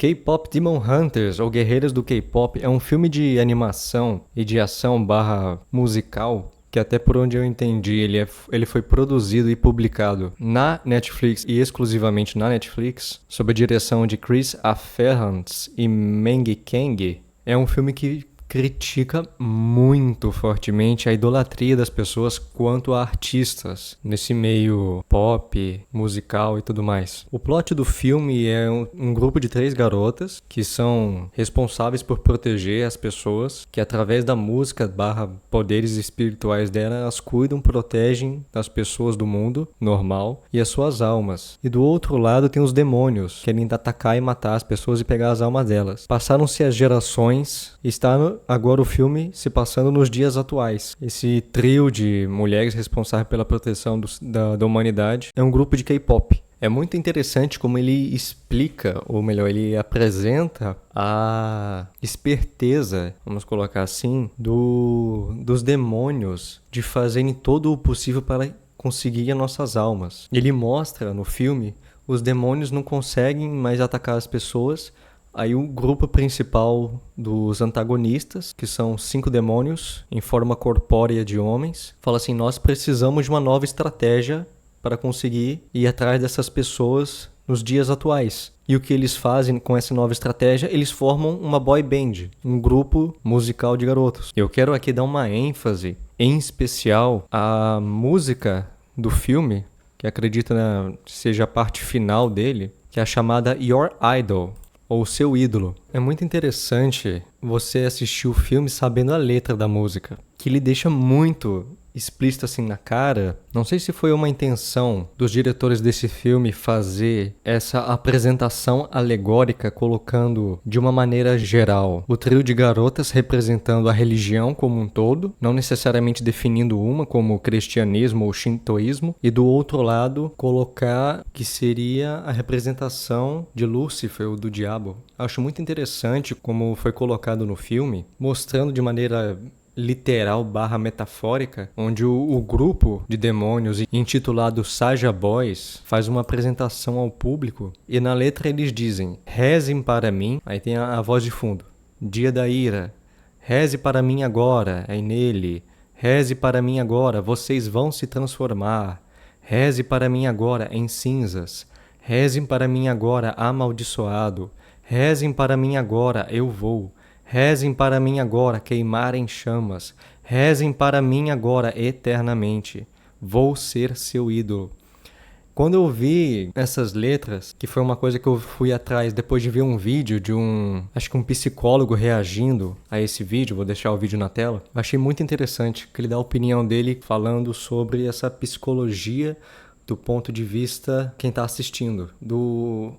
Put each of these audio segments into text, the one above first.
K-Pop Demon Hunters, ou Guerreiros do K-Pop, é um filme de animação e de ação barra musical que até por onde eu entendi, ele foi produzido e publicado na Netflix e exclusivamente na Netflix, sob a direção de Chris Aferrants e Meng Kang. É um filme que critica muito fortemente a idolatria das pessoas quanto a artistas nesse meio pop, musical e tudo mais. O plot do filme é um grupo de 3 garotas que são responsáveis por proteger as pessoas, que através da música barra poderes espirituais dela, elas cuidam, protegem as pessoas do mundo normal e as suas almas. E do outro lado tem os demônios, que querem atacar e matar as pessoas e pegar as almas delas. Passaram-se as gerações e está agora o filme se passando nos dias atuais. Esse trio de mulheres responsáveis pela proteção da humanidade é um grupo de K-pop. É muito interessante como ele explica, ou melhor, ele apresenta a esperteza, vamos colocar assim, dos demônios de fazerem todo o possível para conseguir as nossas almas. Ele mostra no filme os demônios não conseguem mais atacar as pessoas. Aí o grupo principal dos antagonistas, que são 5 demônios em forma corpórea de homens, fala assim: nós precisamos de uma nova estratégia para conseguir ir atrás dessas pessoas nos dias atuais. E o que eles fazem com essa nova estratégia? Eles formam uma boy band, um grupo musical de garotos. Eu quero aqui dar uma ênfase, em especial, à música do filme, que acredito seja a parte final dele, que é a chamada Your Idol, ou Seu Ídolo. É muito interessante você assistir o filme sabendo a letra da música, que lhe deixa muito explícito assim na cara. Não sei se foi uma intenção dos diretores desse filme fazer essa apresentação alegórica, colocando de uma maneira geral o trio de garotas representando a religião como um todo, não necessariamente definindo uma como o cristianismo ou shintoísmo, e do outro lado colocar que seria a representação de Lúcifer ou do diabo. Acho muito interessante como foi colocado no filme, mostrando de maneira literal barra metafórica, onde o grupo de demônios intitulado Saja Boys faz uma apresentação ao público e na letra eles dizem: rezem para mim, aí tem a voz de fundo, dia da ira, reze para mim agora, aí nele, reze para mim agora, vocês vão se transformar, reze para mim agora em cinzas, rezem para mim agora amaldiçoado, rezem para mim agora eu vou, rezem para mim agora queimar em chamas. Rezem para mim agora eternamente. Vou ser seu ídolo. Quando eu vi essas letras, que foi uma coisa que eu fui atrás depois de ver um vídeo de acho que um psicólogo reagindo a esse vídeo, vou deixar o vídeo na tela, eu achei muito interessante que ele dá a opinião dele falando sobre essa psicologia do ponto de vista quem está assistindo,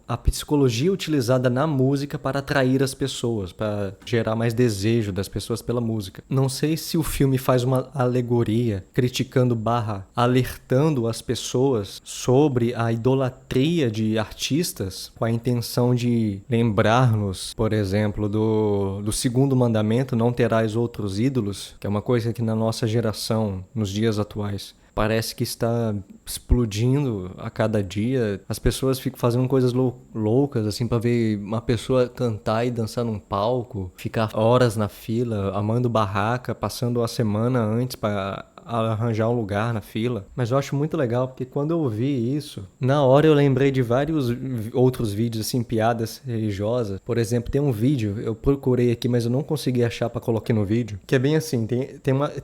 a psicologia utilizada na música para atrair as pessoas, para gerar mais desejo das pessoas pela música. Não sei se o filme faz uma alegoria criticando barra alertando as pessoas sobre a idolatria de artistas com a intenção de lembrar-nos, por exemplo, do segundo mandamento, não terás outros ídolos, que é uma coisa que na nossa geração, nos dias atuais, parece que está explodindo a cada dia. As pessoas ficam fazendo coisas loucas, assim, para ver uma pessoa cantar e dançar num palco, ficar horas na fila, amando barraca, passando a semana antes para arranjar um lugar na fila. Mas eu acho muito legal, porque quando eu vi isso, na hora eu lembrei de vários outros vídeos, assim, piadas religiosas. Por exemplo, tem um vídeo, eu procurei aqui, mas eu não consegui achar para colocar no vídeo, que é bem assim,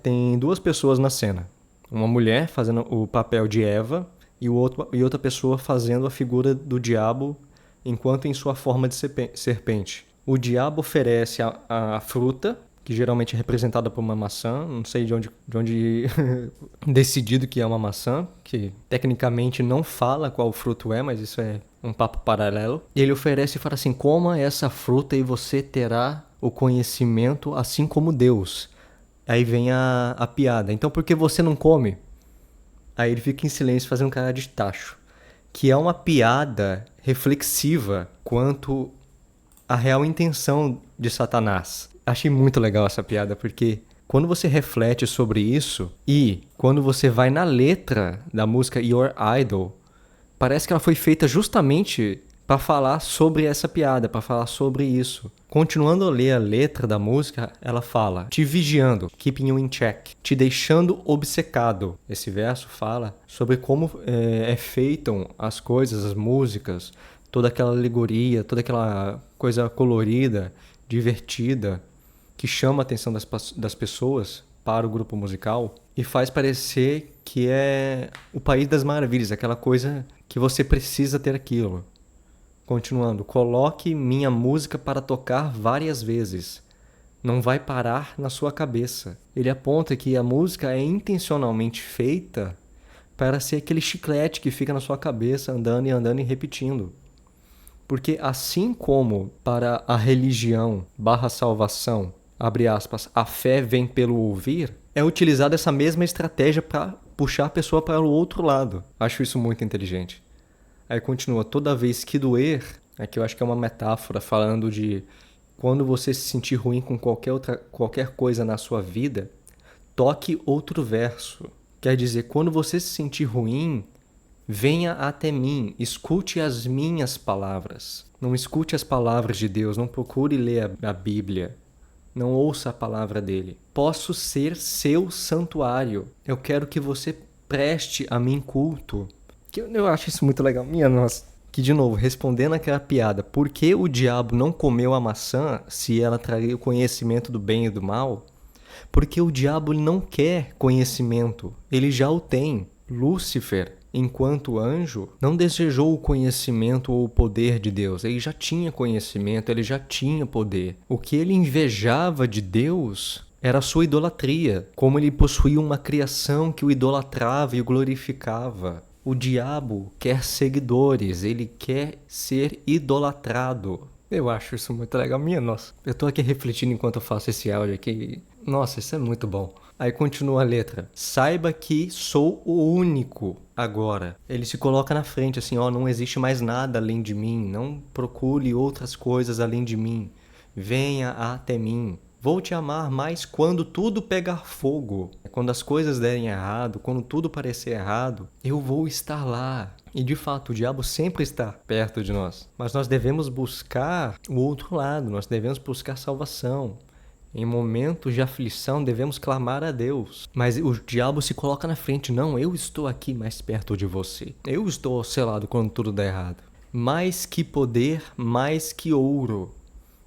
tem 2 pessoas na cena. Uma mulher fazendo o papel de Eva e outra pessoa fazendo a figura do diabo enquanto em sua forma de serpente. O diabo oferece a fruta, que geralmente é representada por uma maçã, não sei de onde decidido que é uma maçã, que tecnicamente não fala qual fruto é, mas isso é um papo paralelo. E ele oferece e fala assim: coma essa fruta e você terá o conhecimento assim como Deus. Aí vem a piada. Então por que você não come? Aí ele fica em silêncio fazendo cara de tacho. Que é uma piada reflexiva quanto à real intenção de Satanás. Achei muito legal essa piada, porque quando você reflete sobre isso e quando você vai na letra da música Your Idol, parece que ela foi feita justamente para falar sobre essa piada, para falar sobre isso. Continuando a ler a letra da música, ela fala: te vigiando, keeping you in check, te deixando obcecado. Esse verso fala sobre como é feitam as coisas, as músicas, toda aquela alegoria, toda aquela coisa colorida, divertida, que chama a atenção das pessoas para o grupo musical e faz parecer que é o país das maravilhas, aquela coisa que você precisa ter aquilo. Continuando, coloque minha música para tocar várias vezes. Não vai parar na sua cabeça. Ele aponta que a música é intencionalmente feita para ser aquele chiclete que fica na sua cabeça andando e andando e repetindo. Porque assim como para a religião / salvação, abre aspas, a fé vem pelo ouvir, é utilizada essa mesma estratégia para puxar a pessoa para o outro lado. Acho isso muito inteligente. Aí continua, toda vez que doer, aqui eu acho que é uma metáfora falando de quando você se sentir ruim com qualquer coisa na sua vida, toque outro verso. Quer dizer, quando você se sentir ruim, venha até mim, escute as minhas palavras. Não escute as palavras de Deus, não procure ler a Bíblia. Não ouça a palavra dele. Posso ser seu santuário. Eu quero que você preste a mim culto. Eu acho isso muito legal. Minha nossa. Que, de novo, respondendo aquela piada, por que o diabo não comeu a maçã se ela traria o conhecimento do bem e do mal? Porque o diabo não quer conhecimento. Ele já o tem. Lúcifer, enquanto anjo, não desejou o conhecimento ou o poder de Deus. Ele já tinha conhecimento, ele já tinha poder. O que ele invejava de Deus era a sua idolatria, como ele possuía uma criação que o idolatrava e o glorificava. O diabo quer seguidores, ele quer ser idolatrado. Eu acho isso muito legal. Minha nossa, eu tô aqui refletindo enquanto eu faço esse áudio aqui. Nossa, isso é muito bom. Aí continua a letra. Saiba que sou o único agora. Ele se coloca na frente assim, ó, não existe mais nada além de mim. Não procure outras coisas além de mim. Venha até mim. Vou te amar mais quando tudo pegar fogo. Quando as coisas derem errado, quando tudo parecer errado, eu vou estar lá. E de fato, o diabo sempre está perto de nós. Mas nós devemos buscar o outro lado, nós devemos buscar salvação. Em momentos de aflição, devemos clamar a Deus. Mas o diabo se coloca na frente. Não, eu estou aqui mais perto de você. Eu estou ao seu lado quando tudo der errado. Mais que poder, mais que ouro.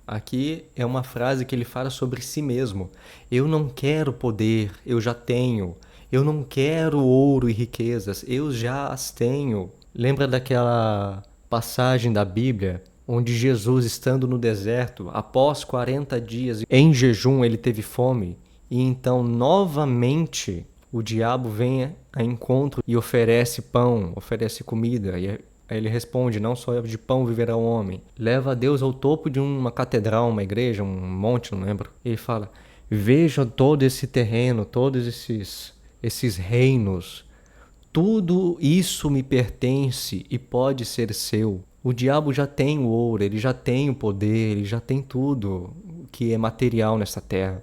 Aqui é uma frase que ele fala sobre si mesmo. Eu não quero poder, eu já tenho. Eu não quero ouro e riquezas, eu já as tenho. Lembra daquela passagem da Bíblia onde Jesus, estando no deserto, após 40 dias em jejum, ele teve fome? E então, novamente, o diabo vem a encontro e oferece pão, oferece comida. E aí ele responde, não só de pão viverá o homem. Leva Deus ao topo de uma catedral, uma igreja, um monte, não lembro. E ele fala, veja todo esse terreno, todos esses reinos. Tudo isso me pertence e pode ser seu. O diabo já tem o ouro, ele já tem o poder, ele já tem tudo que é material nessa terra.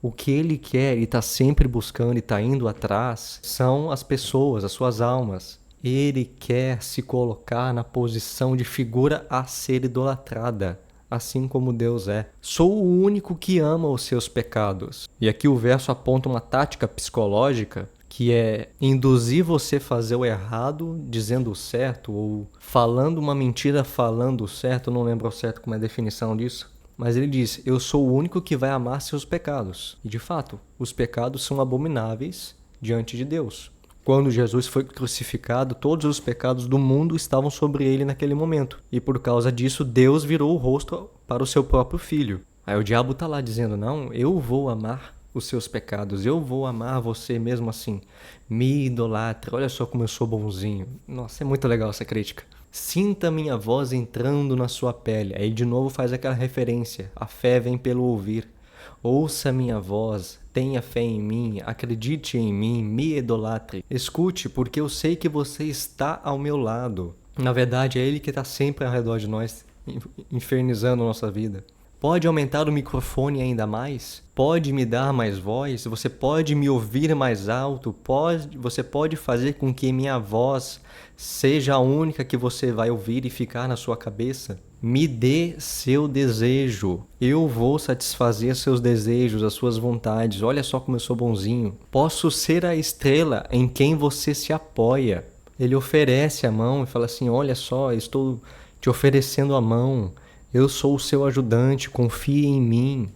O que ele quer e está sempre buscando e está indo atrás são as pessoas, as suas almas. Ele quer se colocar na posição de figura a ser idolatrada, assim como Deus é. Sou o único que ama os seus pecados. E aqui o verso aponta uma tática psicológica que é induzir você a fazer o errado dizendo o certo, ou falando uma mentira falando o certo, não lembro ao certo como é a definição disso. Mas ele diz, eu sou o único que vai amar seus pecados. E de fato, os pecados são abomináveis diante de Deus. Quando Jesus foi crucificado, todos os pecados do mundo estavam sobre ele naquele momento. E por causa disso, Deus virou o rosto para o seu próprio filho. Aí o diabo está lá dizendo, não, eu vou amar os seus pecados, eu vou amar você mesmo assim. Me idolatra, olha só como eu sou bonzinho. Nossa, é muito legal essa crítica. Sinta minha voz entrando na sua pele. Aí de novo faz aquela referência, a fé vem pelo ouvir. Ouça minha voz, tenha fé em mim, acredite em mim, me idolatre. Escute, porque eu sei que você está ao meu lado. Na verdade, é Ele que está sempre ao redor de nós, infernizando a nossa vida. Pode aumentar o microfone ainda mais? Pode me dar mais voz? Você pode me ouvir mais alto? Você pode fazer com que minha voz seja a única que você vai ouvir e ficar na sua cabeça? Me dê seu desejo. Eu vou satisfazer seus desejos, as suas vontades. Olha só como eu sou bonzinho. Posso ser a estrela em quem você se apoia. Ele oferece a mão e fala assim: olha só, estou te oferecendo a mão. Eu sou o seu ajudante, confie em mim.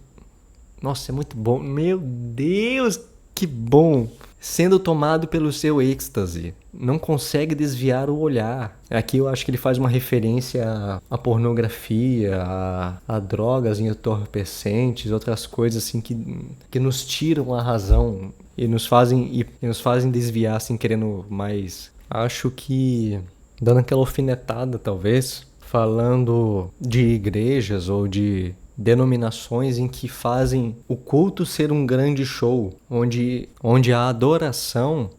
Nossa, é muito bom. Meu Deus, que bom! Sendo tomado pelo seu êxtase. Não consegue desviar o olhar. Aqui eu acho que ele faz uma referência à pornografia, a drogas entorpecentes, outras coisas assim que nos tiram a razão e nos fazem desviar assim, querendo mais. Acho que dando aquela alfinetada, talvez, falando de igrejas ou de denominações em que fazem o culto ser um grande show, onde a adoração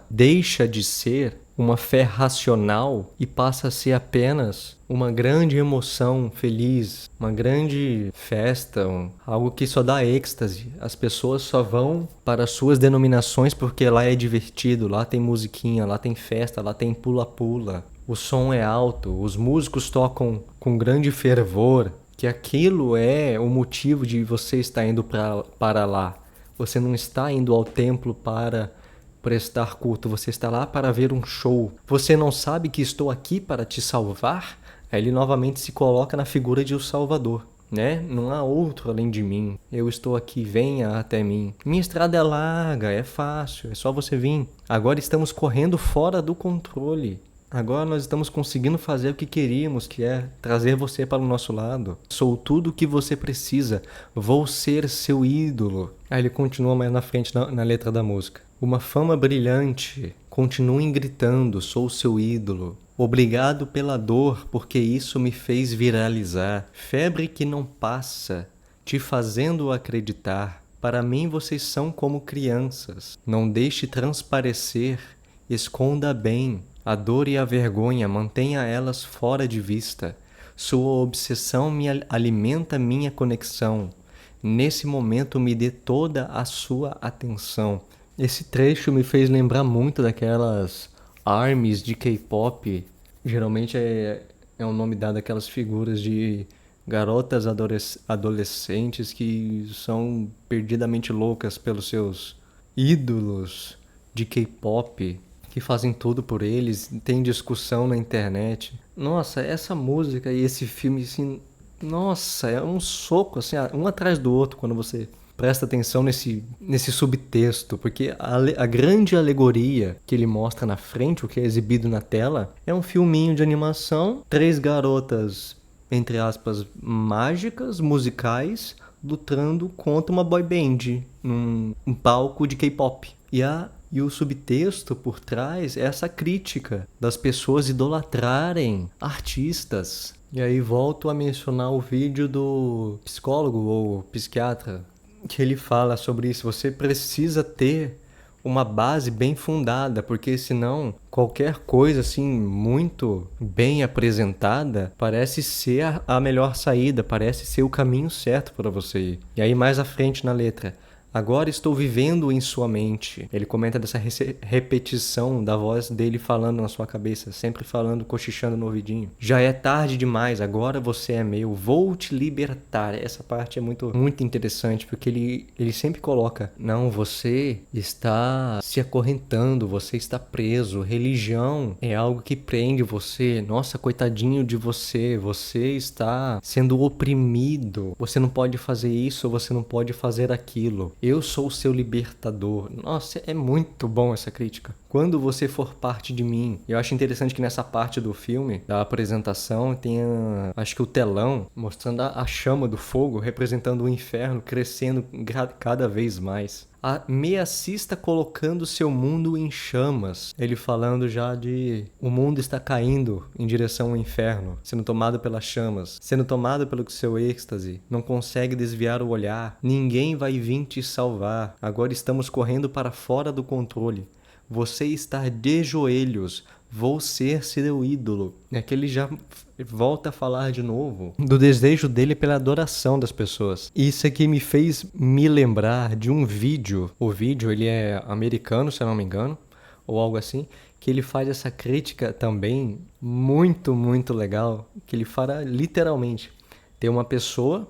deixa de ser uma fé racional e passa a ser apenas uma grande emoção feliz, uma grande festa, algo que só dá êxtase. As pessoas só vão para as suas denominações porque lá é divertido, lá tem musiquinha, lá tem festa, lá tem pula-pula. O som é alto, os músicos tocam com grande fervor, que aquilo é o motivo de você estar indo para lá. Você não está indo ao templo para prestar culto, você está lá para ver um show. Você não sabe que estou aqui para te salvar? Aí ele novamente se coloca na figura de o Salvador, né? Não há outro além de mim. Eu estou aqui, venha até mim. Minha estrada é larga, é fácil, é só você vir. Agora estamos correndo fora do controle. Agora nós estamos conseguindo fazer o que queríamos, que é trazer você para o nosso lado. Sou tudo o que você precisa. Vou ser seu ídolo. Aí ele continua mais na frente na letra da música. Uma fama brilhante. Continuem gritando, sou seu ídolo. Obrigado pela dor, porque isso me fez viralizar. Febre que não passa, te fazendo acreditar. Para mim vocês são como crianças. Não deixe transparecer, esconda bem. A dor e a vergonha, mantenha elas fora de vista. Sua obsessão me alimenta minha conexão. Nesse momento me dê toda a sua atenção. Esse trecho me fez lembrar muito daquelas ARMYs de K-pop. Geralmente é o nome dado àquelas figuras de garotas adolescentes que são perdidamente loucas pelos seus ídolos de K-pop, que fazem tudo por eles, tem discussão na internet. Nossa, essa música e esse filme, assim, nossa, é um soco, assim, um atrás do outro quando você presta atenção nesse subtexto, porque a grande alegoria que ele mostra na frente, o que é exibido na tela, é um filminho de animação, 3 garotas, entre aspas, mágicas, musicais, lutando contra uma boy band num palco de K-pop. E o subtexto por trás é essa crítica das pessoas idolatrarem artistas. E aí volto a mencionar o vídeo do psicólogo ou psiquiatra, que ele fala sobre isso. Você precisa ter uma base bem fundada, porque senão qualquer coisa assim muito bem apresentada parece ser a melhor saída, parece ser o caminho certo para você ir. E aí mais à frente na letra: agora estou vivendo em sua mente. Ele comenta dessa repetição da voz dele falando na sua cabeça, sempre falando, cochichando no ouvidinho. Já é tarde demais, agora você é meu, vou te libertar. Essa parte é muito interessante, porque ele sempre coloca: não, você está se acorrentando, você está preso. Religião é algo que prende você. Nossa, coitadinho de você, você está sendo oprimido. Você não pode fazer isso, você não pode fazer aquilo. Eu sou o seu libertador. Nossa, é muito bom essa crítica. Quando você for parte de mim. Eu acho interessante que nessa parte do filme, da apresentação, tem acho que o telão mostrando a chama do fogo, representando o inferno crescendo cada vez mais. Me assista colocando seu mundo em chamas. Ele falando já de o mundo está caindo em direção ao inferno, sendo tomado pelas chamas, sendo tomado pelo seu êxtase, não consegue desviar o olhar, ninguém vai vir te salvar, agora estamos correndo para fora do controle. Você está de joelhos, vou ser seu ídolo. É que ele já volta a falar de novo do desejo dele pela adoração das pessoas. Isso aqui me fez me lembrar de um vídeo. O vídeo, ele é americano, se eu não me engano, ou algo assim, que ele faz essa crítica também muito, muito legal, que ele fala literalmente. Tem uma pessoa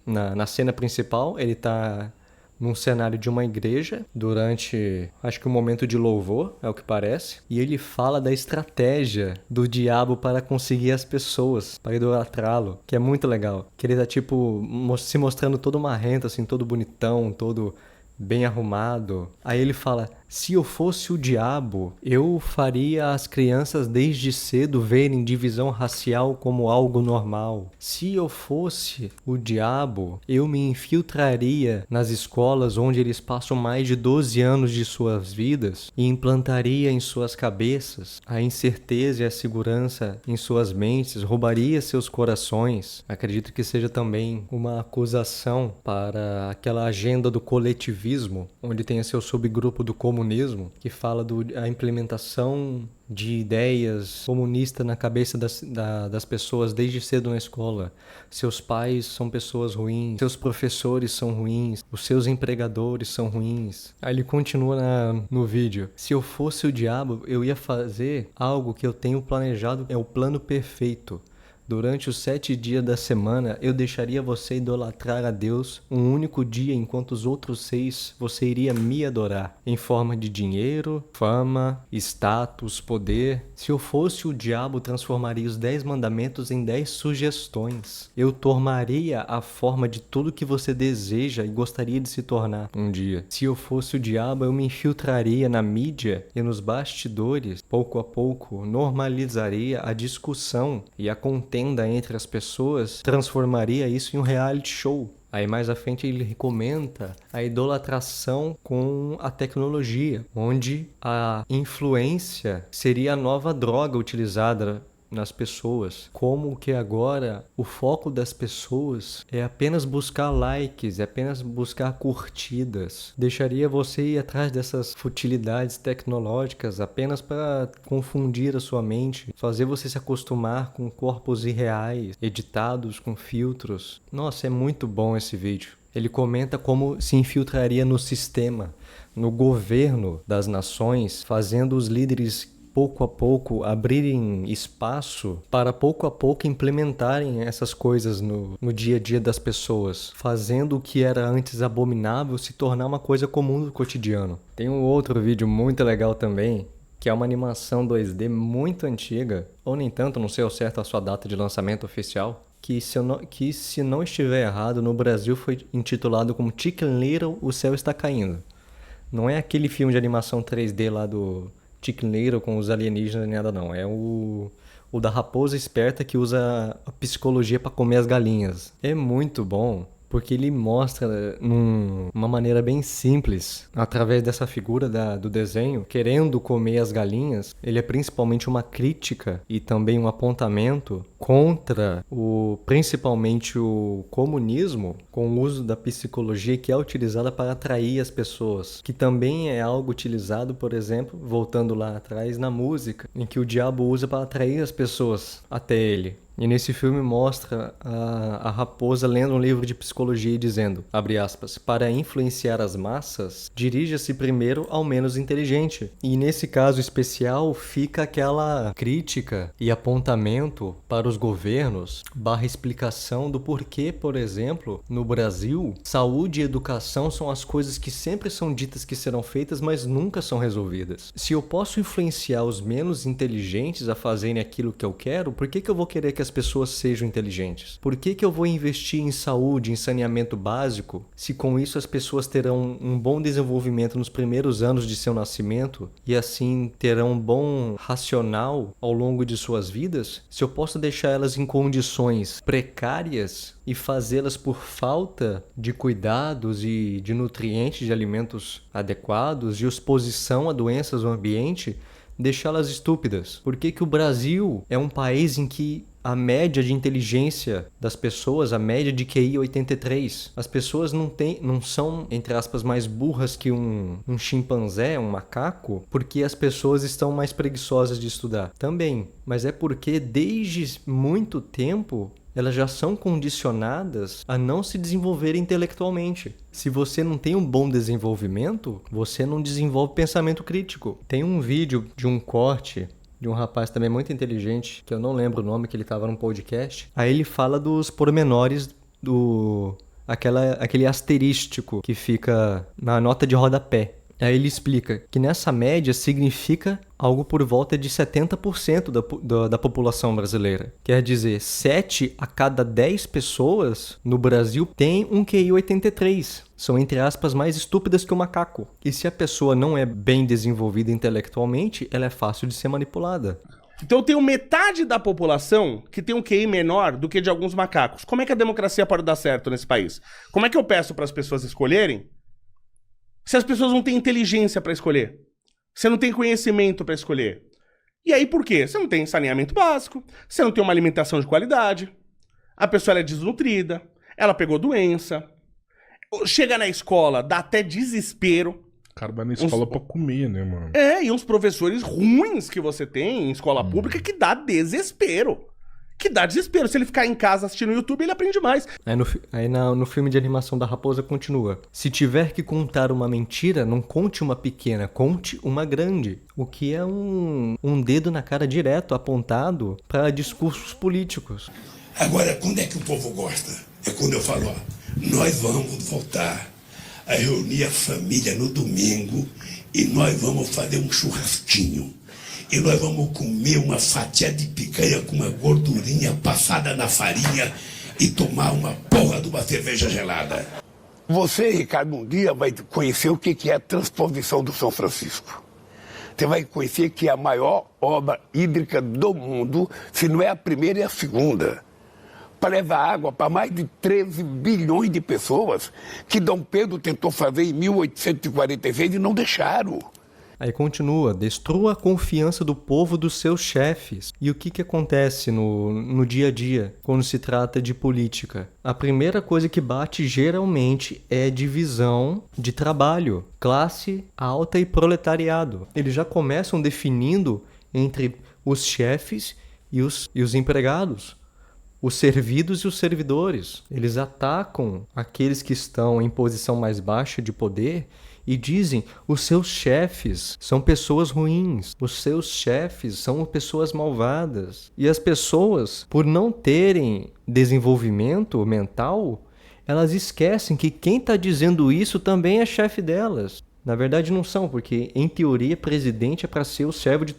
na cena principal, ele tá num cenário de uma igreja durante, acho que um momento de louvor, é o que parece, e ele fala da estratégia do diabo para conseguir as pessoas, para idolatrá-lo, que é muito legal. Que ele tá tipo se mostrando todo marrento, assim, todo bonitão, todo bem arrumado. Aí ele fala: se eu fosse o diabo, eu faria as crianças desde cedo verem divisão racial como algo normal. Se eu fosse o diabo, eu me infiltraria nas escolas onde eles passam mais de 12 anos de suas vidas e implantaria em suas cabeças a incerteza e a segurança em suas mentes, roubaria seus corações. Acredito que seja também uma acusação para aquela agenda do coletivismo, onde tem seu subgrupo do comunismo, que fala da implementação de ideias comunistas na cabeça das pessoas desde cedo na escola. Seus pais são pessoas ruins, seus professores são ruins, os seus empregadores são ruins. Aí ele continua no vídeo: se eu fosse o diabo, eu ia fazer algo que eu tenho planejado, é o plano perfeito. Durante os 7 dias da semana, eu deixaria você idolatrar a Deus um único dia, enquanto os outros 6 você iria me adorar, em forma de dinheiro, fama, status, poder. Se eu fosse o diabo, transformaria os 10 mandamentos em 10 sugestões. Eu tornaria a forma de tudo que você deseja e gostaria de se tornar um dia. Se eu fosse o diabo, eu me infiltraria na mídia e nos bastidores, pouco a pouco, normalizaria a discussão e a contenda entre as pessoas, transformaria isso em um reality show. Aí mais à frente ele comenta a idolatração com a tecnologia, onde a influência seria a nova droga utilizada nas pessoas. Como que agora o foco das pessoas é apenas buscar likes, é apenas buscar curtidas. Deixaria você ir atrás dessas futilidades tecnológicas apenas para confundir a sua mente, fazer você se acostumar com corpos irreais, editados com filtros. Nossa, é muito bom esse vídeo. Ele comenta como se infiltraria no sistema, no governo das nações, fazendo os líderes pouco a pouco abrirem espaço para pouco a pouco implementarem essas coisas no dia a dia das pessoas, fazendo o que era antes abominável se tornar uma coisa comum do cotidiano. Tem um outro vídeo muito legal também, que é uma animação 2D muito antiga, ou nem tanto, não sei ao certo a sua data de lançamento oficial, que se não estiver errado, no Brasil foi intitulado como Chicken Little, O Céu Está Caindo. Não é aquele filme de animação 3D lá do Chicken Little com os alienígenas nem nada não. É o da raposa esperta que usa a psicologia para comer as galinhas. É muito bom, porque ele mostra uma maneira bem simples, através dessa figura do desenho, querendo comer as galinhas. Ele é principalmente uma crítica e também um apontamento contra principalmente o comunismo, com o uso da psicologia que é utilizada para atrair as pessoas, que também é algo utilizado, por exemplo, voltando lá atrás, na música, em que o diabo usa para atrair as pessoas até ele. E nesse filme mostra a raposa lendo um livro de psicologia e dizendo, abre aspas, para influenciar as massas, dirija-se primeiro ao menos inteligente. E nesse caso especial fica aquela crítica e apontamento para os governos, / explicação do porquê, por exemplo, no Brasil, saúde e educação são as coisas que sempre são ditas que serão feitas, mas nunca são resolvidas. Se eu posso influenciar os menos inteligentes a fazerem aquilo que eu quero, por que eu vou querer que as pessoas sejam inteligentes? Por que eu vou investir em saúde, em saneamento básico, se com isso as pessoas terão um bom desenvolvimento nos primeiros anos de seu nascimento e assim terão um bom racional ao longo de suas vidas? Se eu posso deixar elas em condições precárias e fazê-las por falta de cuidados e de nutrientes, de alimentos adequados, de exposição a doenças no ambiente, deixá-las estúpidas. Por que o Brasil é um país em que a média de inteligência das pessoas, a média de QI 83. As pessoas não são, entre aspas, mais burras que um chimpanzé, um macaco, porque as pessoas estão mais preguiçosas de estudar. Também, mas é porque desde muito tempo elas já são condicionadas a não se desenvolver intelectualmente. Se você não tem um bom desenvolvimento, você não desenvolve pensamento crítico. Tem um vídeo de um corte de um rapaz também muito inteligente, que eu não lembro o nome, que ele estava num podcast. Aí ele fala dos pormenores aquele asterístico que fica na nota de rodapé. Aí ele explica que nessa média significa algo por volta de 70% da população brasileira. Quer dizer, 7 a cada 10 pessoas no Brasil tem um QI 83. São, entre aspas, mais estúpidas que o macaco. E se a pessoa não é bem desenvolvida intelectualmente, ela é fácil de ser manipulada. Então eu tenho metade da população que tem um QI menor do que de alguns macacos. Como é que a democracia pode dar certo nesse país? Como é que eu peço para as pessoas escolherem se as pessoas não têm inteligência para escolher? Você não tem conhecimento para escolher. E aí por quê? Você não tem saneamento básico, você não tem uma alimentação de qualidade, a pessoa é desnutrida, ela pegou doença, chega na escola, dá até desespero. O cara vai na escola pra comer, né, mano? E uns professores ruins que você tem em escola pública que dá desespero. Se ele ficar em casa assistindo o YouTube, ele aprende mais. No filme de animação da Raposa continua. Se tiver que contar uma mentira, não conte uma pequena, conte uma grande. O que é um dedo na cara direto, apontado para discursos políticos. Agora, quando é que o povo gosta? É quando eu falo, nós vamos voltar a reunir a família no domingo e nós vamos fazer um churrasquinho. E nós vamos comer uma fatia de picanha com uma gordurinha passada na farinha e tomar uma porra de uma cerveja gelada. Você, Ricardo, um dia vai conhecer o que é a transposição do São Francisco. Você vai conhecer que é a maior obra hídrica do mundo, se não é a primeira e a segunda. Para levar água para mais de 13 bilhões de pessoas que Dom Pedro tentou fazer em 1846 e não deixaram. Aí continua, destrua a confiança do povo dos seus chefes. E o que acontece no dia a dia quando se trata de política? A primeira coisa que bate geralmente é divisão de trabalho, classe alta e proletariado. Eles já começam definindo entre os chefes e os empregados, os servidos e os servidores. Eles atacam aqueles que estão em posição mais baixa de poder e dizem, os seus chefes são pessoas ruins, os seus chefes são pessoas malvadas. E as pessoas, por não terem desenvolvimento mental, elas esquecem que quem está dizendo isso também é chefe delas. Na verdade não são, porque em teoria presidente é para ser o servo de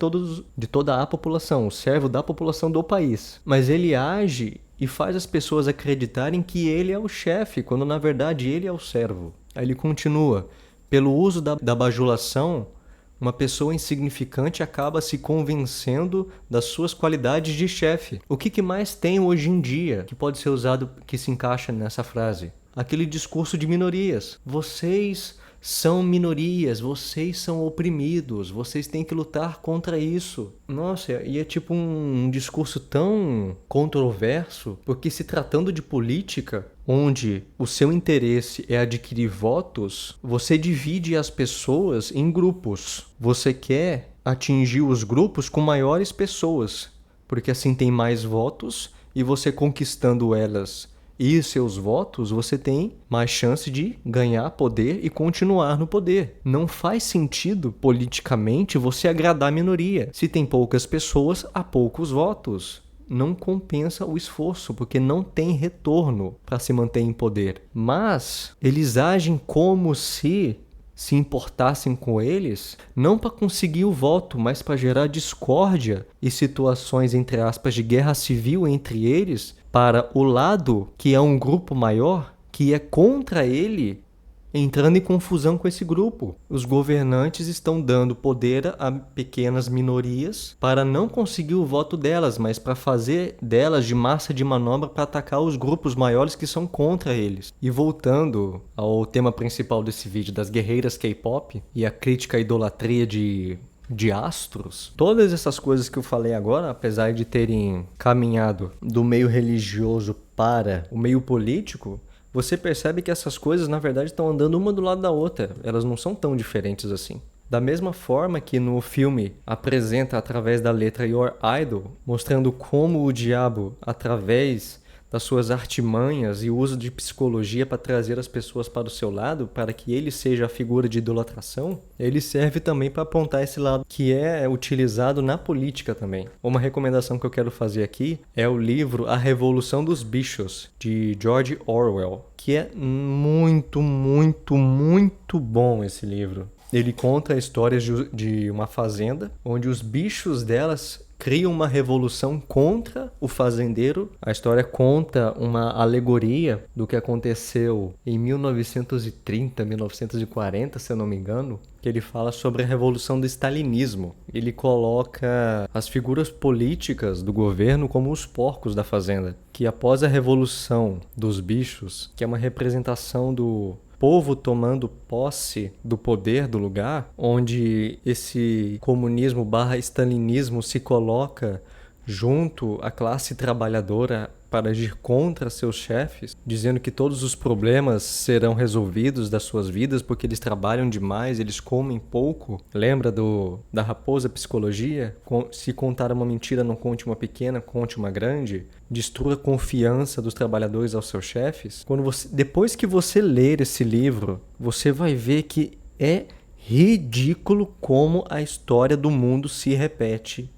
toda a população, o servo da população do país. Mas ele age e faz as pessoas acreditarem que ele é o chefe, quando na verdade ele é o servo. Aí ele continua, pelo uso da bajulação, uma pessoa insignificante acaba se convencendo das suas qualidades de chefe. O que mais tem hoje em dia que pode ser usado, que se encaixa nessa frase? Aquele discurso de minorias. Vocês são minorias, vocês são oprimidos, vocês têm que lutar contra isso. Nossa, e é tipo um discurso tão controverso, porque se tratando de política, onde o seu interesse é adquirir votos, você divide as pessoas em grupos. Você quer atingir os grupos com maiores pessoas, porque assim tem mais votos e você conquistando elas e seus votos, você tem mais chance de ganhar poder e continuar no poder. Não faz sentido, politicamente, você agradar a minoria. Se tem poucas pessoas, há poucos votos. Não compensa o esforço, porque não tem retorno para se manter em poder. Mas eles agem como se importassem com eles, não para conseguir o voto, mas para gerar discórdia e situações, entre aspas, de guerra civil entre eles, para o lado que é um grupo maior, que é contra ele, entrando em confusão com esse grupo. Os governantes estão dando poder a pequenas minorias para não conseguir o voto delas, mas para fazer delas de massa de manobra para atacar os grupos maiores que são contra eles. E voltando ao tema principal desse vídeo, das guerreiras K-pop e a crítica à idolatria de de astros. Todas essas coisas que eu falei agora, apesar de terem caminhado do meio religioso para o meio político, você percebe que essas coisas, na verdade, estão andando uma do lado da outra. Elas não são tão diferentes assim. Da mesma forma que no filme apresenta através da letra Your Idol, mostrando como o diabo, através das suas artimanhas e uso de psicologia para trazer as pessoas para o seu lado, para que ele seja a figura de idolatração, ele serve também para apontar esse lado que é utilizado na política também. Uma recomendação que eu quero fazer aqui é o livro A Revolução dos Bichos, de George Orwell, que é muito, muito, muito bom esse livro. Ele conta histórias de uma fazenda, onde os bichos delas criam uma revolução contra o fazendeiro. A história conta uma alegoria do que aconteceu em 1930, 1940, se eu não me engano, que ele fala sobre a revolução do stalinismo. Ele coloca as figuras políticas do governo como os porcos da fazenda, que após a revolução dos bichos, que é uma representação do povo tomando posse do poder do lugar, onde esse comunismo / stalinismo se coloca junto à classe trabalhadora para agir contra seus chefes, dizendo que todos os problemas serão resolvidos das suas vidas porque eles trabalham demais, eles comem pouco. Lembra da raposa psicologia? Se contar uma mentira, não conte uma pequena, conte uma grande. Destrua a confiança dos trabalhadores aos seus chefes. Depois que você ler esse livro, você vai ver que é ridículo como a história do mundo se repete.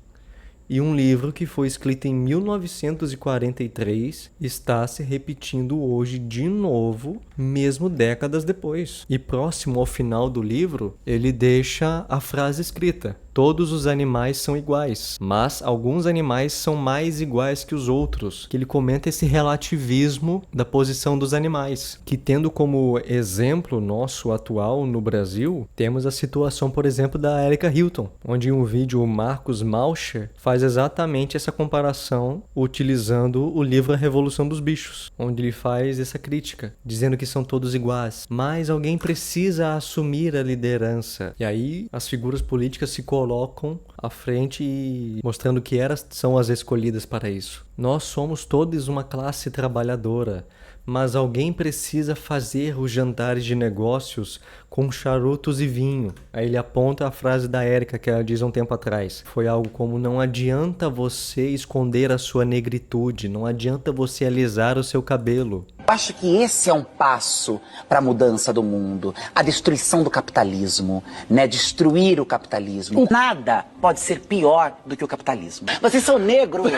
E um livro que foi escrito em 1943 está se repetindo hoje de novo, mesmo décadas depois. E próximo ao final do livro, ele deixa a frase escrita: todos os animais são iguais, mas alguns animais são mais iguais que os outros. Que ele comenta esse relativismo da posição dos animais, que tendo como exemplo nosso atual no Brasil, temos a situação, por exemplo, da Erika Hilton, onde em um vídeo o Marcos Malcher faz exatamente essa comparação utilizando o livro A Revolução dos Bichos, onde ele faz essa crítica, dizendo que são todos iguais, mas alguém precisa assumir a liderança. E aí as figuras políticas se colocam à frente e mostrando que elas são as escolhidas para isso. Nós somos todos uma classe trabalhadora, mas alguém precisa fazer os jantares de negócios com charutos e vinho. Aí ele aponta a frase da Érica que ela diz há um tempo atrás. Foi algo como: não adianta você esconder a sua negritude, não adianta você alisar o seu cabelo. Acho que esse é um passo para a mudança do mundo, a destruição do capitalismo, né? Destruir o capitalismo. Nada pode ser pior do que o capitalismo. Vocês são negros,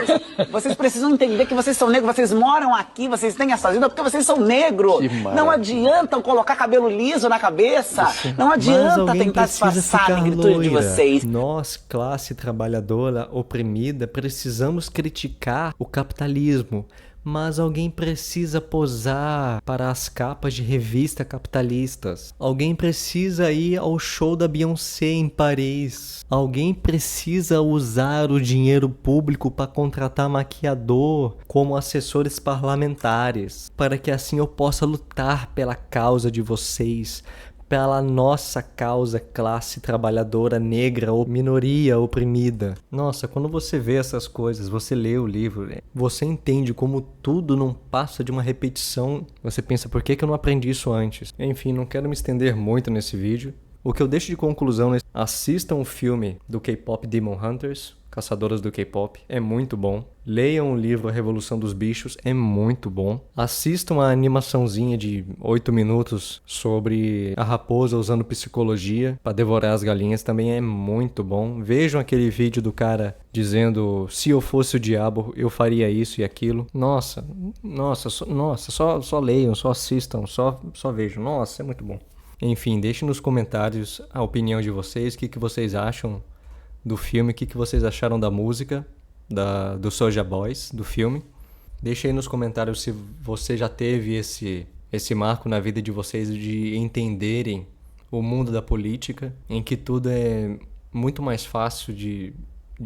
vocês precisam entender que vocês são negros, vocês moram aqui, vocês têm essa vida porque vocês são negros. Não adianta colocar cabelo liso na cabeça, não adianta tentar disfarçar a negritude de vocês. Nós, classe trabalhadora oprimida, precisamos criticar o capitalismo. Mas alguém precisa posar para as capas de revista capitalistas. Alguém precisa ir ao show da Beyoncé em Paris. Alguém precisa usar o dinheiro público para contratar maquiador como assessores parlamentares, para que assim eu possa lutar pela causa de vocês, pela nossa causa, classe trabalhadora negra ou minoria oprimida. Nossa, quando você vê essas coisas, você lê o livro, você entende como tudo não passa de uma repetição. Você pensa, por que eu não aprendi isso antes? Enfim, não quero me estender muito nesse vídeo. O que eu deixo de conclusão é: assistam o filme do K-Pop Demon Hunters, Caçadoras do K-Pop, é muito bom. Leiam o livro A Revolução dos Bichos, é muito bom. Assistam a animaçãozinha de 8 minutos sobre a raposa usando psicologia para devorar as galinhas, também é muito bom. Vejam aquele vídeo do cara dizendo: se eu fosse o diabo, eu faria isso e aquilo. Nossa, só leiam, só assistam, só vejam. Nossa, é muito bom. Enfim, deixem nos comentários a opinião de vocês, o que vocês acham do filme, o que vocês acharam da música, do Soulja Boys, do filme. Deixe aí nos comentários se você já teve esse marco na vida de vocês de entenderem o mundo da política, em que tudo é muito mais fácil de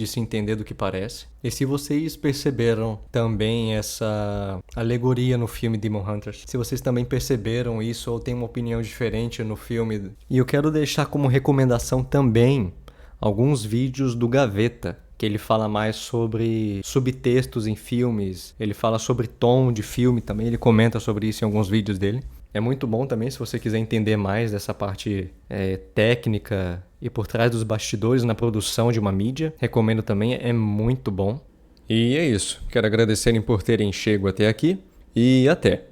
se entender do que parece. E se vocês perceberam também essa alegoria no filme Demon Hunters, se vocês também perceberam isso ou têm uma opinião diferente no filme. E eu quero deixar como recomendação também alguns vídeos do Gaveta, que ele fala mais sobre subtextos em filmes, ele fala sobre tom de filme também, ele comenta sobre isso em alguns vídeos dele. É muito bom também se você quiser entender mais dessa parte técnica e por trás dos bastidores na produção de uma mídia. Recomendo também, é muito bom. E é isso. Quero agradecerem por terem chego até aqui e até!